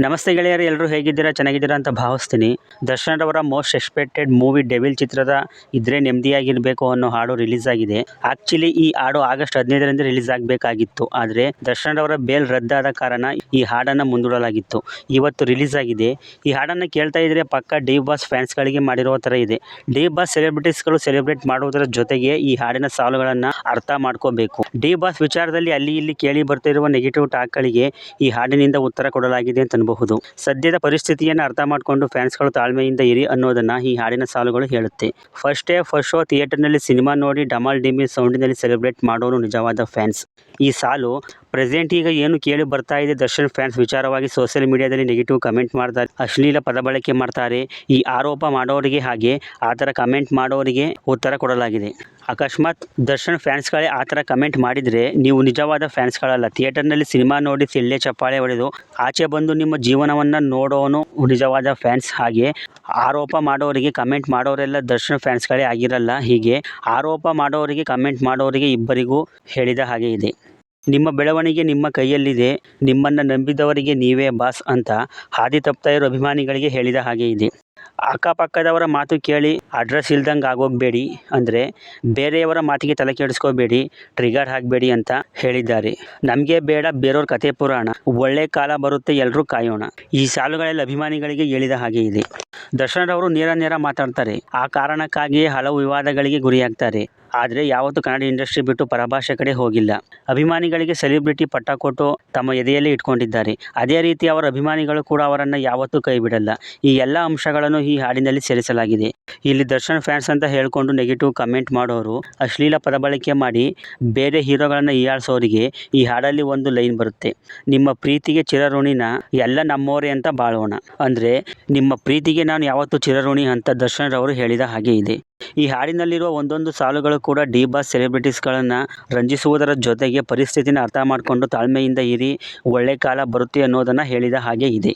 ನಮಸ್ತೆ ಗೆಳೆಯರು, ಎಲ್ಲರೂ ಹೇಗಿದ್ದೀರಾ? ಚೆನ್ನಾಗಿದ್ದೀರಾ ಅಂತ ಭಾವಿಸ್ತೀನಿ. ದರ್ಶನ್ ಅವರ ಮೋಸ್ಟ್ ಎಕ್ಸ್ಪೆಕ್ಟೆಡ್ ಮೂವಿ ಡೆವಿಲ್ ಚಿತ್ರದ ಇದ್ರೆ ನೆಮ್ಮದಿಯಾಗಿರಬೇಕು ಅನ್ನೋ ಹಾಡು ರಿಲೀಸ್ ಆಗಿದೆ. ಆಕ್ಚುಲಿ ಈ ಹಾಡು ಆಗಸ್ಟ್ 15ರಂದು ರಿಲೀಸ್ ಆಗಬೇಕಾಗಿತ್ತು. ಆದರೆ ದರ್ಶನ್ ಅವರ ಬೇಲ್ ರದ್ದಾದ ಕಾರಣ ಈ ಹಾಡನ್ನು ಮುಂದೂಡಲಾಗಿತ್ತು. ಇವತ್ತು ರಿಲೀಸ್ ಆಗಿದೆ. ಈ ಹಾಡನ್ನು ಕೇಳ್ತಾ ಇದ್ರೆ ಪಕ್ಕ ಡಿ ಬಾಸ್ ಫ್ಯಾನ್ಸ್ಗಳಿಗೆ ಮಾಡಿರೋ ಥರ ಇದೆ. ಡಿ ಬಾಸ್ ಸೆಲೆಬ್ರಿಟೀಸ್ಗಳು ಸೆಲೆಬ್ರೇಟ್ ಮಾಡುವುದರ ಜೊತೆಗೆ ಈ ಹಾಡಿನ ಸಾಲುಗಳನ್ನು ಅರ್ಥ ಮಾಡ್ಕೋಬೇಕು. ಡಿ ಬಾಸ್ ವಿಚಾರದಲ್ಲಿ ಅಲ್ಲಿ ಇಲ್ಲಿ ಕೇಳಿ ಬರ್ತಿರುವ ನೆಗೆಟಿವ್ ಟಾಕ್ಗಳಿಗೆ ಈ ಹಾಡಿನಿಂದ ಉತ್ತರ ಕೊಡಲಾಗಿದೆ ಅಂತ ಅನ್ಬಹುದು. ಸದ್ಯದ ಪರಿಸ್ಥಿತಿಯನ್ನು ಅರ್ಥ ಮಾಡಿಕೊಂಡು ಫ್ಯಾನ್ಸ್ಗಳು ತಾಳ್ಮೆಯಿಂದ ಇರಿ ಅನ್ನೋದನ್ನ ಈ ಹಾಡಿನ ಸಾಲುಗಳು ಹೇಳುತ್ತೆ. ಫಸ್ಟ್ ಡೇ ಫಸ್ಟ್ ಶೋ ಥಿಯೇಟರ್ನಲ್ಲಿ ಸಿನಿಮಾ ನೋಡಿ ಡಮಾಲ್ ಡಿಮಿಲ್ ಸೌಂಡಿನಲ್ಲಿ ಸೆಲೆಬ್ರೇಟ್ ಮಾಡೋರು ನಿಜವಾದ ಫ್ಯಾನ್ಸ್. ಈ ಸಾಲು ಪ್ರೆಸೆಂಟ್ ಈಗ ಏನು ಕೇಳಿ ಬರ್ತಾ ಇದೆ. ದರ್ಶನ್ ಫ್ಯಾನ್ಸ್ ವಿಚಾರವಾಗಿ ಸೋಷಿಯಲ್ ಮೀಡಿಯಾದಲ್ಲಿ ನೆಗೆಟಿವ್ ಕಮೆಂಟ್ ಮಾಡ್ತಾರೆ, ಅಶ್ಲೀಲ ಪದ ಬಳಕೆ ಮಾಡ್ತಾರೆ. ಈ ಆರೋಪ ಮಾಡೋರಿಗೆ ಹಾಗೆ ಆ ಥರ ಕಮೆಂಟ್ ಮಾಡೋರಿಗೆ ಉತ್ತರ ಕೊಡಲಾಗಿದೆ. ಅಕಸ್ಮಾತ್ ದರ್ಶನ್ ಫ್ಯಾನ್ಸ್ಗಳೇ ಆ ಥರ ಕಮೆಂಟ್ ಮಾಡಿದರೆ ನೀವು ನಿಜವಾದ ಫ್ಯಾನ್ಸ್ಗಳಲ್ಲ. ಥಿಯೇಟರ್ನಲ್ಲಿ ಸಿನಿಮಾ ನೋಡಿ ಸಿಳ್ಳೆ ಚಪ್ಪಾಳೆ ಹೊಡೆದು ಆಚೆ ಬಂದು ನಿಮ್ಮ ಜೀವನವನ್ನು ನೋಡೋನು ನಿಜವಾದ ಫ್ಯಾನ್ಸ್. ಹಾಗೆ ಆರೋಪ ಮಾಡೋರಿಗೆ ಕಮೆಂಟ್ ಮಾಡೋರೆಲ್ಲ ದರ್ಶನ್ ಫ್ಯಾನ್ಸ್ಗಳೇ ಆಗಿರಲ್ಲ. ಹೀಗೆ ಆರೋಪ ಮಾಡೋರಿಗೆ ಕಮೆಂಟ್ ಮಾಡೋರಿಗೆ ಇಬ್ಬರಿಗೂ ಹೇಳಿದ ಹಾಗೆ ಇದೆ. ನಿಮ್ಮ ಬೆಳವಣಿಗೆ ನಿಮ್ಮ ಕೈಯಲ್ಲಿದೆ, ನಿಮ್ಮನ್ನು ನಂಬಿದವರಿಗೆ ನೀವೇ ಬಾಸ್ ಅಂತ ಹಾದಿ ತಪ್ತಾ ಇರೋ ಅಭಿಮಾನಿಗಳಿಗೆ ಹೇಳಿದ ಹಾಗೆ ಇದೆ. ಅಕ್ಕಪಕ್ಕದವರ ಮಾತು ಕೇಳಿ ಅಡ್ರೆಸ್ ಇಲ್ದಂಗೆ ಆಗೋಗಬೇಡಿ, ಅಂದರೆ ಬೇರೆಯವರ ಮಾತಿಗೆ ತಲೆ ಕೆಡಿಸ್ಕೋಬೇಡಿ, ಟ್ರಿಗರ್ ಆಗಬೇಡಿ ಅಂತ ಹೇಳಿದ್ದಾರೆ. ನಮಗೆ ಬೇಡ ಬೇರೆಯವ್ರ ಕತೆ ಪುರಾಣ, ಒಳ್ಳೆ ಕಾಲ ಬರುತ್ತೆ, ಎಲ್ಲರೂ ಕಾಯೋಣ. ಈ ಸಾಲುಗಳೆಲ್ಲ ಅಭಿಮಾನಿಗಳಿಗೆ ಹೇಳಿದ ಹಾಗೆ ಇದೆ. ದರ್ಶನ್ ಅವರು ನೇರ ಮಾತಾಡ್ತಾರೆ. ಆ ಕಾರಣಕ್ಕಾಗಿಯೇ ಹಲವು ವಿವಾದಗಳಿಗೆ ಗುರಿಯಾಗ್ತಾರೆ. ಆದರೆ ಯಾವತ್ತೂ ಕನ್ನಡ ಇಂಡಸ್ಟ್ರಿ ಬಿಟ್ಟು ಪರಭಾಷೆ ಕಡೆ ಹೋಗಿಲ್ಲ. ಅಭಿಮಾನಿಗಳಿಗೆ ಸೆಲೆಬ್ರಿಟಿ ಪಟ್ಟ ಕೊಟ್ಟು ತಮ್ಮ ಎದೆಯಲ್ಲಿ ಇಟ್ಕೊಂಡಿದ್ದಾರೆ. ಅದೇ ರೀತಿ ಅವರ ಅಭಿಮಾನಿಗಳು ಕೂಡ ಅವರನ್ನು ಯಾವತ್ತೂ ಕೈ ಬಿಡಲ್ಲ. ಈ ಎಲ್ಲ ಅಂಶಗಳನ್ನು ಈ ಹಾಡಿನಲ್ಲಿ ಸೇರಿಸಲಾಗಿದೆ. ಇಲ್ಲಿ ದರ್ಶನ್ ಫ್ಯಾನ್ಸ್ ಅಂತ ಹೇಳ್ಕೊಂಡು ನೆಗೆಟಿವ್ ಕಮೆಂಟ್ ಮಾಡೋರು, ಅಶ್ಲೀಲ ಪದ ಬಳಕೆ ಮಾಡಿ ಬೇರೆ ಹೀರೋಗಳನ್ನು ಹೀಯಾಳಿಸೋರಿಗೆ ಈ ಹಾಡಲ್ಲಿ ಒಂದು ಲೈನ್ ಬರುತ್ತೆ, ನಿಮ್ಮ ಪ್ರೀತಿಗೆ ಚಿರಋಣಿನ ಎಲ್ಲ ನಮ್ಮೋರೆ ಅಂತ ಬಾಳೋಣ. ಅಂದರೆ ನಿಮ್ಮ ಪ್ರೀತಿಗೆ ನಾನು ಯಾವತ್ತೂ ಚಿರಋಣಿ ಅಂತ ದರ್ಶನ್ ರವರು ಹೇಳಿದ ಹಾಗೆ ಇದೆ. ಈ ಹಾಡಿನಲ್ಲಿರುವ ಒಂದೊಂದು ಸಾಲುಗಳು ಕೂಡ ಡಿ ಬಾಸ್ ಸೆಲೆಬ್ರಿಟೀಸ್ಗಳನ್ನು ರಂಜಿಸುವುದರ ಜೊತೆಗೆ ಪರಿಸ್ಥಿತಿನ ಅರ್ಥ ಮಾಡಿಕೊಂಡು ತಾಳ್ಮೆಯಿಂದ ಇರಿ, ಒಳ್ಳೆ ಕಾಲ ಬರುತ್ತೆ ಅನ್ನೋದನ್ನು ಹೇಳಿದ ಹಾಗೆ ಇದೆ.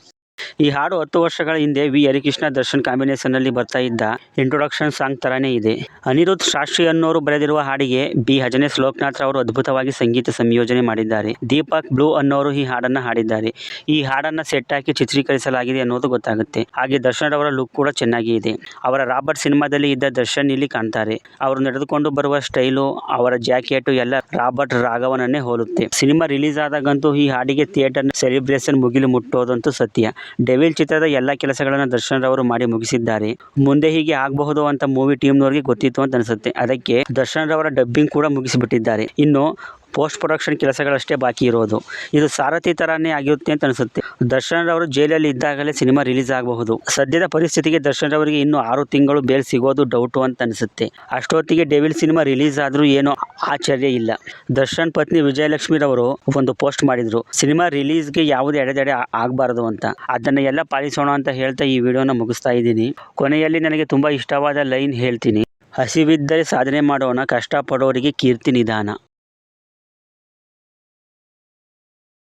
ಈ ಹಾಡು 10 ವರ್ಷಗಳ ಹಿಂದೆ ವಿ ಹರಿಕೃಷ್ಣ ದರ್ಶನ್ ಕಾಂಬಿನೇಷನ್ನಲ್ಲಿ ಬರ್ತಾ ಇದ್ದ ಇಂಟ್ರೊಡಕ್ಷನ್ ಸಾಂಗ್ ಥರನೇ ಇದೆ. ಅನಿರುದ್ಧ್ ಶಾಸ್ತ್ರಿ ಅನ್ನೋರು ಬರೆದಿರುವ ಹಾಡಿಗೆ ಬಿ ಹಜನೇಶ್ ಲೋಕನಾಥ್ ಅವರು ಅದ್ಭುತವಾಗಿ ಸಂಗೀತ ಸಂಯೋಜನೆ ಮಾಡಿದ್ದಾರೆ. ದೀಪಕ್ ಬ್ಲೂ ಅನ್ನೋರು ಈ ಹಾಡನ್ನು ಹಾಡಿದ್ದಾರೆ. ಈ ಹಾಡನ್ನು ಸೆಟ್ ಹಾಕಿ ಚಿತ್ರೀಕರಿಸಲಾಗಿದೆ ಅನ್ನೋದು ಗೊತ್ತಾಗುತ್ತೆ. ಹಾಗೆ ದರ್ಶನ್ ಅವರ ಲುಕ್ ಕೂಡ ಚೆನ್ನಾಗಿ ಇದೆ. ಅವರ ರಾಬರ್ಟ್ ಸಿನಿಮಾದಲ್ಲಿ ಇದ್ದ ದರ್ಶನ್ ಇಲ್ಲಿ ಕಾಣ್ತಾರೆ. ಅವರು ನಡೆದುಕೊಂಡು ಬರುವ ಸ್ಟೈಲು, ಅವರ ಜಾಕೆಟು ಎಲ್ಲ ರಾಬರ್ಟ್ ರಾಘವನನ್ನೇ ಹೋಲುತ್ತೆ. ಸಿನಿಮಾ ರಿಲೀಸ್ ಆದಾಗಂತೂ ಈ ಹಾಡಿಗೆ ಥಿಯೇಟರ್ನ ಸೆಲೆಬ್ರೇಷನ್ ಮುಗಿಲು ಮುಟ್ಟೋದಂತೂ ಸತ್ಯ. ಡೆವಿಲ್ ಚಿತ್ರದ ಎಲ್ಲ ಕೆಲಸಗಳನ್ನು ದರ್ಶನ್ ರವರು ಮಾಡಿ ಮುಗಿಸಿದ್ದಾರೆ. ಮುಂದೆ ಹೀಗೆ ಆಗಬಹುದು ಅಂತ ಮೂವಿ ಟೀಮ್ನವರಿಗೆ ಗೊತ್ತಿತ್ತು ಅಂತ ಅನಿಸುತ್ತೆ. ಅದಕ್ಕೆ ದರ್ಶನ್ ರವರ ಡಬ್ಬಿಂಗ್ ಕೂಡ ಮುಗಿಸಿಬಿಟ್ಟಿದ್ದಾರೆ. ಇನ್ನು ಪೋಸ್ಟ್ ಪ್ರೊಡಕ್ಷನ್ ಕೆಲಸಗಳಷ್ಟೇ ಬಾಕಿ ಇರೋದು. ಇದು ಸಾರಥಿ ಥರನೇ ಆಗಿರುತ್ತೆ ಅಂತ ಅನಿಸುತ್ತೆ. ದರ್ಶನ್ ರವರು ಜೈಲಲ್ಲಿ ಇದ್ದಾಗಲೇ ಸಿನಿಮಾ ರಿಲೀಸ್ ಆಗಬಹುದು. ಸದ್ಯದ ಪರಿಸ್ಥಿತಿಗೆ ದರ್ಶನ್ ರವರಿಗೆ ಇನ್ನೂ 6 ತಿಂಗಳು ಬೇಲ್ ಸಿಗೋದು ಡೌಟು ಅಂತ ಅನಿಸುತ್ತೆ. ಅಷ್ಟೊತ್ತಿಗೆ ಡೆವಿಲ್ ಸಿನಿಮಾ ರಿಲೀಸ್ ಆದರೂ ಏನೋ ಆಶ್ಚರ್ಯ ಇಲ್ಲ. ದರ್ಶನ್ ಪತ್ನಿ ವಿಜಯಲಕ್ಷ್ಮಿ ರವರು ಒಂದು ಪೋಸ್ಟ್ ಮಾಡಿದ್ರು, ಸಿನಿಮಾ ರಿಲೀಸ್ಗೆ ಯಾವುದೇ ಅಡೆತಡೆ ಆಗಬಾರದು ಅಂತ. ಅದನ್ನು ಎಲ್ಲ ಪಾಲಿಸೋಣ ಅಂತ ಹೇಳ್ತಾ ಈ ವಿಡಿಯೋನ ಮುಗಿಸ್ತಾ ಇದ್ದೀನಿ. ಕೊನೆಯಲ್ಲಿ ನನಗೆ ತುಂಬ ಇಷ್ಟವಾದ ಲೈನ್ ಹೇಳ್ತೀನಿ, ಹಸಿವಿದ್ದರೆ ಸಾಧನೆ ಮಾಡೋಣ, ಕಷ್ಟಪಡೋರಿಗೆ ಕೀರ್ತಿ ನಿಧಾನ.